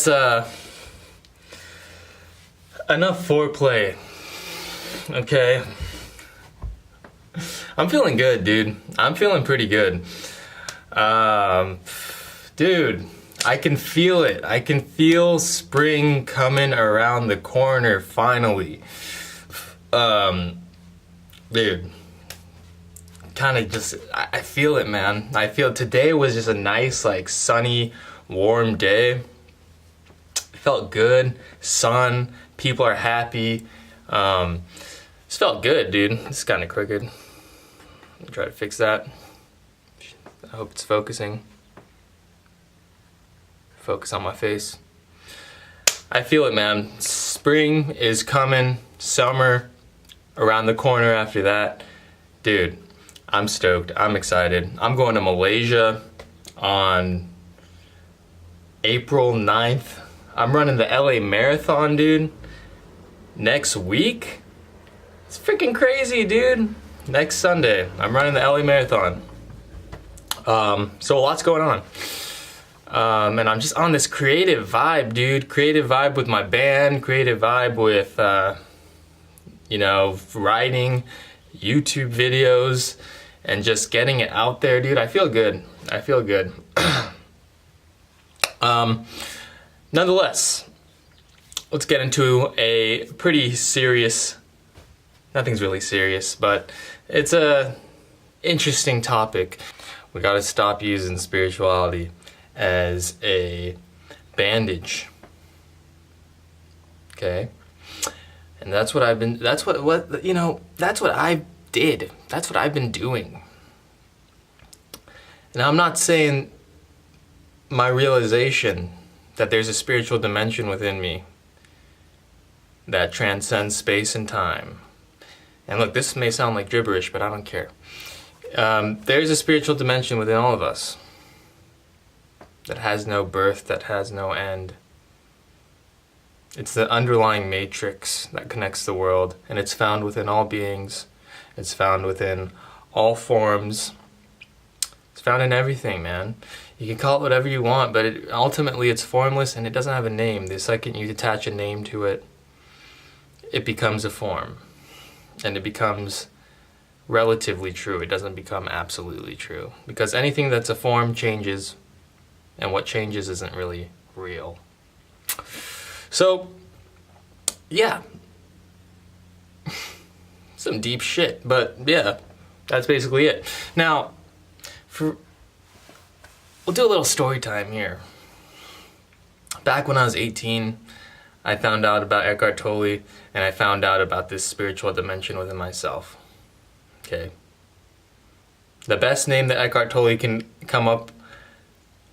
that's enough foreplay. Okay. I'm feeling good, dude. I'm feeling pretty good. Dude, I can feel it. I can feel spring coming around the corner finally. Dude, kind of just, I feel it, man. I feel today was just a nice, like, sunny, warm day. Felt good. Sun. People are happy. Just felt good, dude. It's kind of crooked. Let me try to fix that. I hope it's focusing. Focus on my face. I feel it, man. Spring is coming. Summer around the corner after that. Dude, I'm stoked. I'm excited. I'm going to Malaysia on April 9th. I'm running the LA Marathon, dude. Next week? It's freaking crazy, dude. Next Sunday, I'm running the LA Marathon. So a lot's going on. And I'm just on this creative vibe, dude. Creative vibe with my band, creative vibe with, writing, YouTube videos, and just getting it out there, dude. I feel good. I feel good. Nonetheless, let's get into a pretty serious, nothing's really serious, but it's a interesting topic. We gotta stop using spirituality as a bandage. Okay? And that's what I've been, that's what I did. That's what I've been doing. And I'm not saying my realization that there's a spiritual dimension within me that transcends space and time. And look, this may sound like gibberish, but I don't care. There's a spiritual dimension within all of us that has no birth, that has no end. It's the underlying matrix that connects the world, and it's found within all beings. It's found within all forms. It's found in everything, man. You can call it whatever you want, but ultimately it's formless and it doesn't have a name. The second you attach a name to it, it becomes a form. And it becomes relatively true. It doesn't become absolutely true. Because anything that's a form changes, and what changes isn't really real. So, yeah. Some deep shit, but yeah, that's basically it. Now, we'll do a little story time here. Back when I was 18, I found out about Eckhart Tolle, and I found out about this spiritual dimension within myself. Okay. The best name that Eckhart Tolle can come up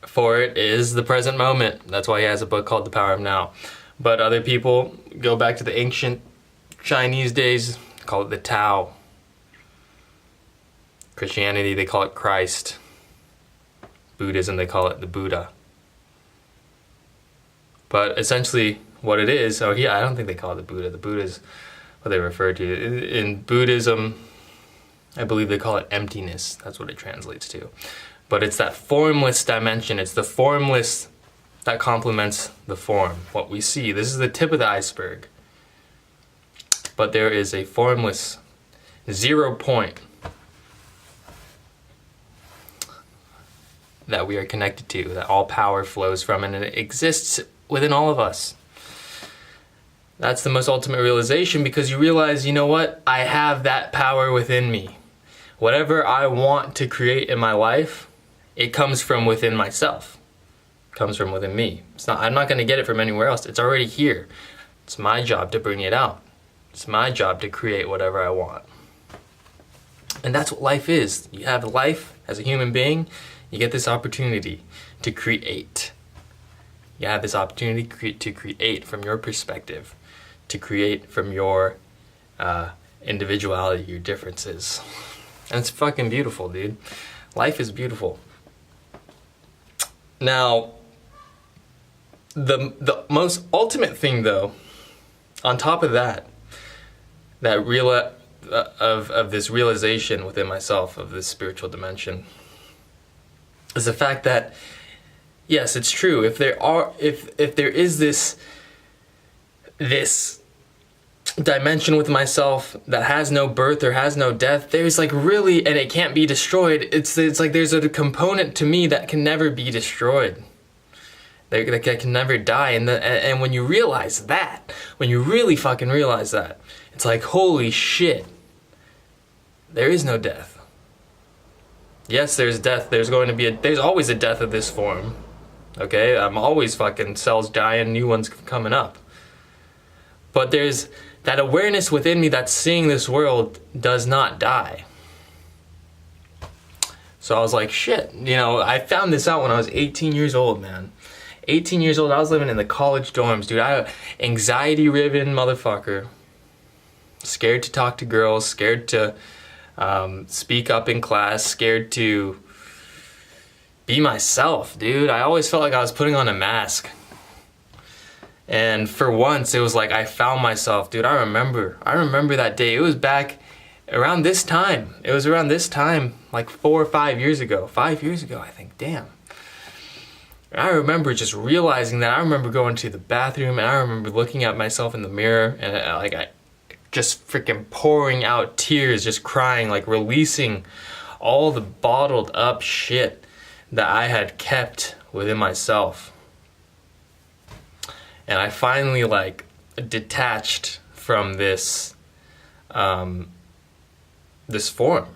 for it is the present moment. That's why he has a book called The Power of Now. But other people go back to the ancient Chinese days, call it the Tao. Christianity, they call it Christ. Buddhism, they call it the Buddha. But essentially what it is, I don't think they call it the Buddha. The Buddha is what they refer to. In Buddhism, I believe they call it emptiness. That's what it translates to. But it's that formless dimension. It's the formless that complements the form. What we see, this is the tip of the iceberg. But there is a formless 0 point that we are connected to, that all power flows from, and it exists within all of us. That's the most ultimate realization, because you realize, you know what? I have that power within me. Whatever I want to create in my life, it comes from within myself. It comes from within me. I'm not going to get it from anywhere else. It's already here. It's my job to bring it out. It's my job to create whatever I want. And that's what life is. You have life as a human being. You get this opportunity to create. You have this opportunity to create from your perspective, to create from your individuality, your differences. And it's fucking beautiful, dude. Life is beautiful. Now, the most ultimate thing, though, on top of that of this realization within myself of this spiritual dimension, is the fact that yes, it's true. If there is this dimension with myself that has no birth or has no death, there's like really, and it can't be destroyed. It's like there's a component to me that can never be destroyed. That can never die. And when you realize that, when you really fucking realize that, it's like, holy shit, there is no death. Yes, there's death. There's always a death of this form. Okay, I'm always fucking cells dying, new ones coming up. But there's that awareness within me that's seeing this world does not die. So I was like, shit, I found this out when I was 18 years old, man. 18 years old, I was living in the college dorms, dude. Anxiety-ridden motherfucker. Scared to talk to girls, scared to speak up in class, scared to be myself, dude. I always felt like I was putting on a mask. And for once, it was like I found myself, dude. I remember that day. It was back around this time. It was around this time, like 4 or 5 years ago. 5 years ago, I think. Damn. I remember just realizing that. I remember going to the bathroom, and I remember looking at myself in the mirror, and I just freaking pouring out tears, just crying, like releasing all the bottled up shit that I had kept within myself. And I finally like detached from this this form.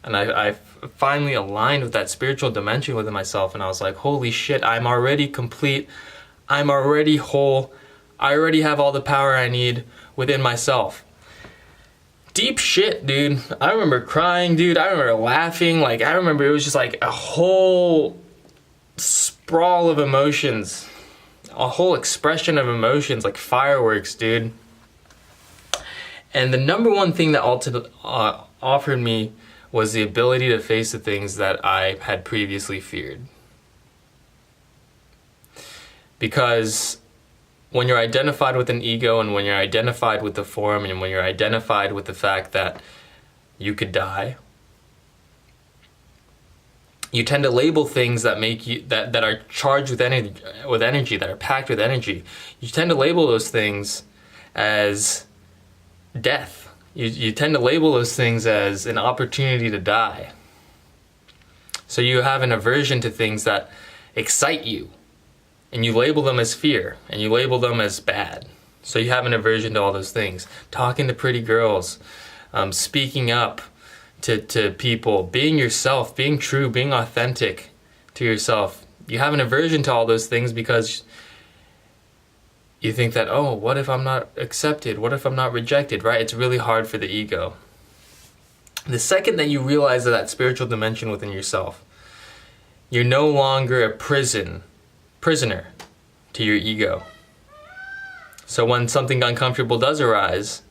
And I finally aligned with that spiritual dimension within myself, and I was like, holy shit, I'm already complete, I'm already whole, I already have all the power I need within myself. Deep shit, dude. I remember crying, dude. I remember laughing. Like, I remember it was just like a whole sprawl of emotions, a whole expression of emotions, like fireworks, dude. And the number one thing that offered me was the ability to face the things that I had previously feared. Because when you're identified with an ego, and when you're identified with the form, and when you're identified with the fact that you could die, you tend to label things that make you that are charged with energy, that are packed with energy. You tend to label those things as death. You tend to label those things as an opportunity to die. So you have an aversion to things that excite you, and you label them as fear, and you label them as bad. So you have an aversion to all those things. Talking to pretty girls, speaking up to people, being yourself, being true, being authentic to yourself. You have an aversion to all those things because you think that, oh, what if I'm not accepted? What if I'm not rejected, right? It's really hard for the ego. The second that you realize that spiritual dimension within yourself, you're no longer a prisoner to your ego. So when something uncomfortable does arise,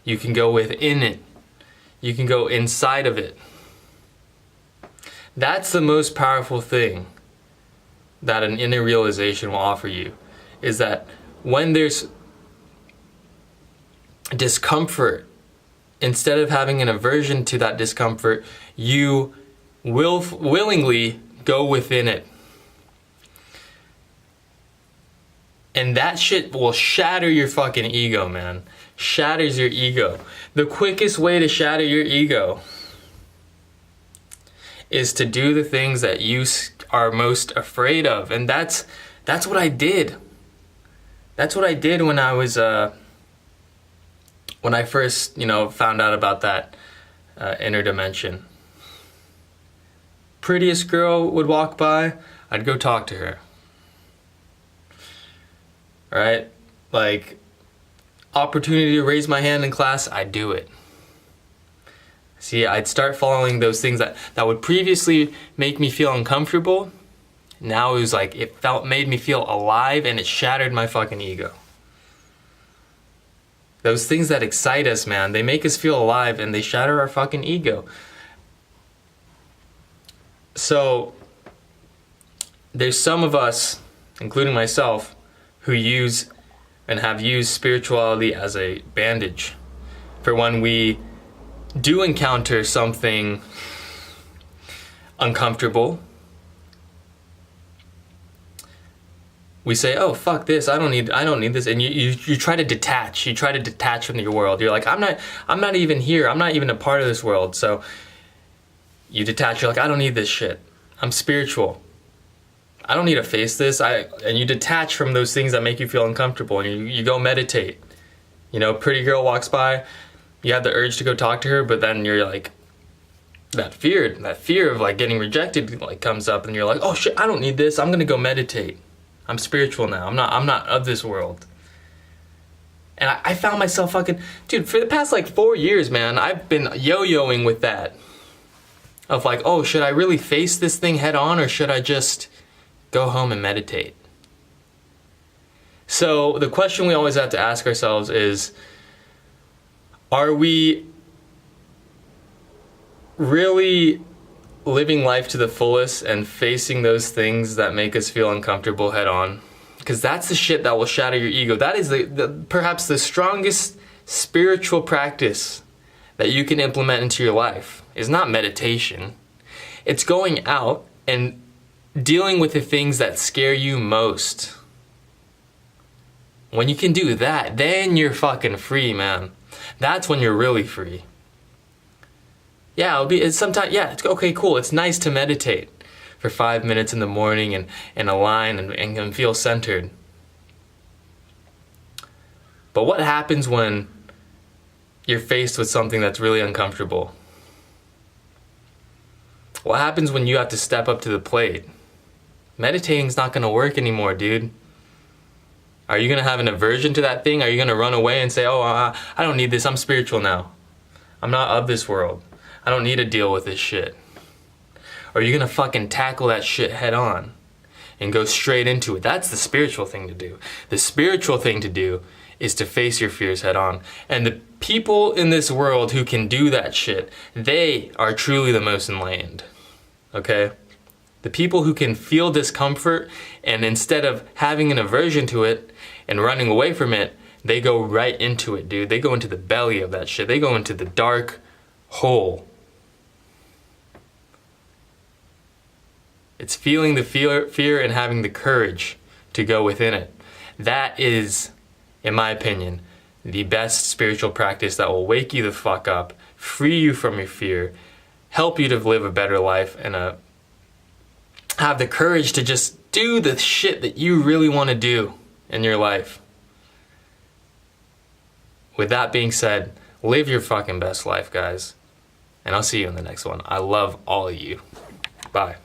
you can go within it. You can go inside of it. That's the most powerful thing that an inner realization will offer you, is that when there's discomfort, instead of having an aversion to that discomfort, you will willingly go within it. And that shit will shatter your fucking ego, man. Shatters your ego. The quickest way to shatter your ego is to do the things that you are most afraid of. And that's what I did. That's what I did when I was when I first, found out about that inner dimension. Prettiest girl would walk by, I'd go talk to her. Right? Like, opportunity to raise my hand in class, I'd do it. See, I'd start following those things that would previously make me feel uncomfortable. Now it was like, made me feel alive, and it shattered my fucking ego. Those things that excite us, man, they make us feel alive, and they shatter our fucking ego. So, there's some of us, including myself, who use and have used spirituality as a bandage for when we do encounter something uncomfortable. we say, oh, fuck this, I don't need this, and you try to detach from your world. You're like, I'm not even here, I'm not even a part of this world. So you detach, you're like, I don't need this shit, I'm spiritual, I don't need to face this. And you detach from those things that make you feel uncomfortable, and you go meditate. You know, pretty girl walks by, you have the urge to go talk to her, but then you're like, that fear of like getting rejected like comes up, and you're like, oh shit, I don't need this, I'm gonna go meditate. I'm spiritual now. I'm not of this world. And I found myself fucking, dude, for the past like 4 years, man, I've been yo-yoing with that. Of like, oh, should I really face this thing head on, or should I just go home and meditate? So the question we always have to ask ourselves is, are we really living life to the fullest and facing those things that make us feel uncomfortable head on? Because that's the shit that will shatter your ego. That is perhaps the strongest spiritual practice that you can implement into your life. Is not meditation. It's going out and dealing with the things that scare you most. When you can do that, then you're fucking free, man. That's when you're really free. Yeah, it's okay, cool. It's nice to meditate for 5 minutes in the morning and align and feel centered. But what happens when you're faced with something that's really uncomfortable? What happens when you have to step up to the plate? Meditating's not gonna work anymore, dude. Are you gonna have an aversion to that thing? Are you gonna run away and say, oh, I don't need this, I'm spiritual now, I'm not of this world, I don't need to deal with this shit? Or are you gonna fucking tackle that shit head on and go straight into it? That's the spiritual thing to do. The spiritual thing to do is to face your fears head on. And the people in this world who can do that shit, they are truly the most enlightened. Okay? The people who can feel discomfort, and instead of having an aversion to it and running away from it, they go right into it, dude. They go into the belly of that shit. They go into the dark hole. It's feeling the fear and having the courage to go within it. That is, in my opinion, the best spiritual practice that will wake you the fuck up, free you from your fear, help you to live a better life, and have the courage to just do the shit that you really want to do in your life. With that being said, live your fucking best life, guys. And I'll see you in the next one. I love all of you. Bye.